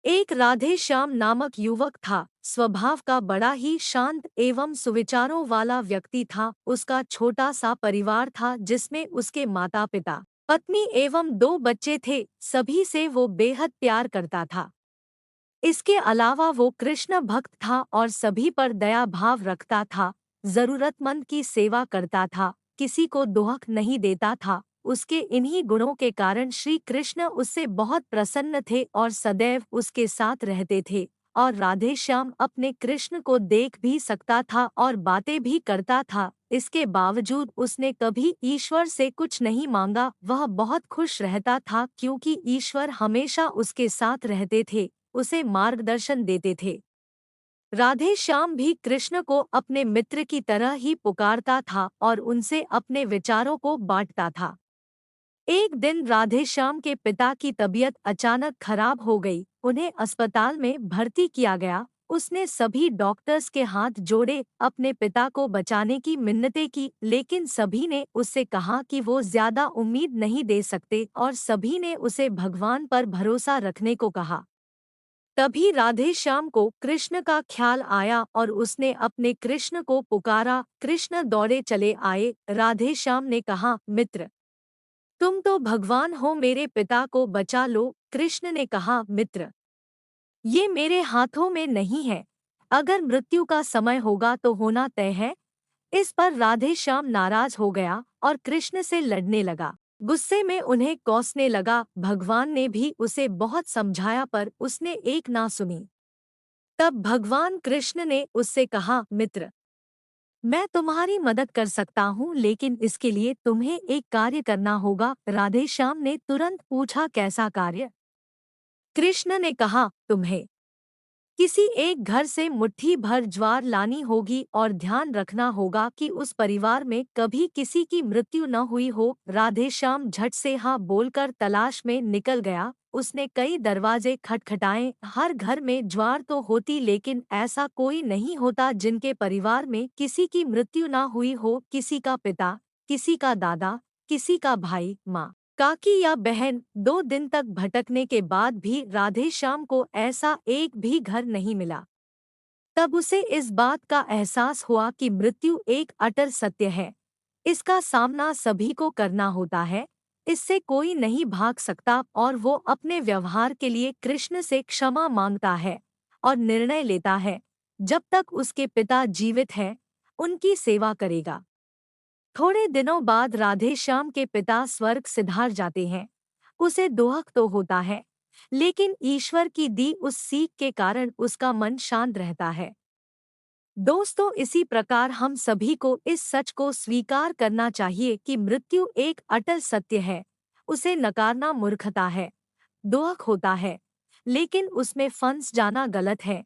एक राधे श्याम नामक युवक था। स्वभाव का बड़ा ही शांत एवं सुविचारों वाला व्यक्ति था। उसका छोटा सा परिवार था जिसमें उसके माता पिता, पत्नी एवं दो बच्चे थे। सभी से वो बेहद प्यार करता था। इसके अलावा वो कृष्ण भक्त था और सभी पर दया भाव रखता था। जरूरतमंद की सेवा करता था, किसी को दुख नहीं देता था। उसके इन्हीं गुणों के कारण श्री कृष्ण उससे बहुत प्रसन्न थे और सदैव उसके साथ रहते थे। और राधे श्याम अपने कृष्ण को देख भी सकता था और बातें भी करता था। इसके बावजूद उसने कभी ईश्वर से कुछ नहीं मांगा। वह बहुत खुश रहता था क्योंकि ईश्वर हमेशा उसके साथ रहते थे, उसे मार्गदर्शन देते थे। राधे श्याम भी कृष्ण को अपने मित्र की तरह ही पुकारता था और उनसे अपने विचारों को बांटता था। एक दिन राधे श्याम के पिता की तबीयत अचानक खराब हो गई। उन्हें अस्पताल में भर्ती किया गया। उसने सभी डॉक्टर्स के हाथ जोड़े, अपने पिता को बचाने की मिन्नतें की, लेकिन सभी ने उससे कहा कि वो ज्यादा उम्मीद नहीं दे सकते और सभी ने उसे भगवान पर भरोसा रखने को कहा। तभी राधे श्याम को कृष्ण का ख्याल आया और उसने अपने कृष्ण को पुकारा। कृष्ण दौड़े चले आए। राधे श्याम ने कहा, मित्र, तुम तो भगवान हो, मेरे पिता को बचा लो। कृष्ण ने कहा, मित्र, ये मेरे हाथों में नहीं है। अगर मृत्यु का समय होगा तो होना तय है। इस पर राधे श्याम नाराज हो गया और कृष्ण से लड़ने लगा। गुस्से में उन्हें कोसने लगा। भगवान ने भी उसे बहुत समझाया पर उसने एक ना सुनी। तब भगवान कृष्ण ने उससे कहा, मित्र, मैं तुम्हारी मदद कर सकता हूँ, लेकिन इसके लिए तुम्हें एक कार्य करना होगा। राधे श्याम ने तुरंत पूछा, कैसा कार्य? कृष्ण ने कहा, तुम्हें किसी एक घर से मुट्ठी भर ज्वार लानी होगी और ध्यान रखना होगा कि उस परिवार में कभी किसी की मृत्यु न हुई हो। राधे श्याम झट से हाँ बोलकर तलाश में निकल गया। उसने कई दरवाजे खटखटाए। हर घर में ज्वार तो होती, लेकिन ऐसा कोई नहीं होता जिनके परिवार में किसी की मृत्यु न हुई हो। किसी का पिता, किसी का दादा, किसी का भाई, माँ, काकी या बहन। 2 दिन तक भटकने के बाद भी राधे श्याम को ऐसा एक भी घर नहीं मिला। तब उसे इस बात का एहसास हुआ कि मृत्यु एक अटल सत्य है। इसका सामना सभी को करना होता है। इससे कोई नहीं भाग सकता और वो अपने व्यवहार के लिए कृष्ण से क्षमा मांगता है और निर्णय लेता है, जब तक उसके पिता जीवित हैं, उनकी सेवा करेगा। थोड़े दिनों बाद राधे श्याम के पिता स्वर्ग सिधार जाते हैं। उसे दुख तो होता है, लेकिन ईश्वर की दी उस सीख के कारण उसका मन शांत रहता है। दोस्तों, इसी प्रकार हम सभी को इस सच को स्वीकार करना चाहिए कि मृत्यु एक अटल सत्य है। उसे नकारना मूर्खता है। दुख होता है, लेकिन उसमें फंस जाना गलत है,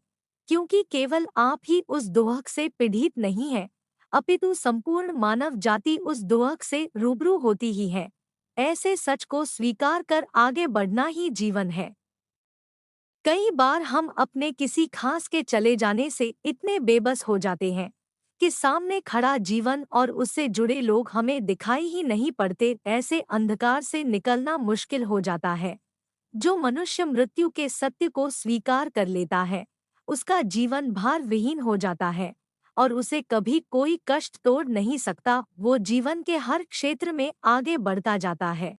क्योंकि केवल आप ही उस दुख से पीड़ित नहीं है, अपितु संपूर्ण मानव जाति उस दुख से रूबरू होती ही है। ऐसे सच को स्वीकार कर आगे बढ़ना ही जीवन है। कई बार हम अपने किसी खास के चले जाने से इतने बेबस हो जाते हैं कि सामने खड़ा जीवन और उससे जुड़े लोग हमें दिखाई ही नहीं पड़ते। ऐसे अंधकार से निकलना मुश्किल हो जाता है। जो मनुष्य मृत्यु के सत्य को स्वीकार कर लेता है, उसका जीवन भार विहीन हो जाता है और उसे कभी कोई कष्ट तोड़ नहीं सकता। वो जीवन के हर क्षेत्र में आगे बढ़ता जाता है।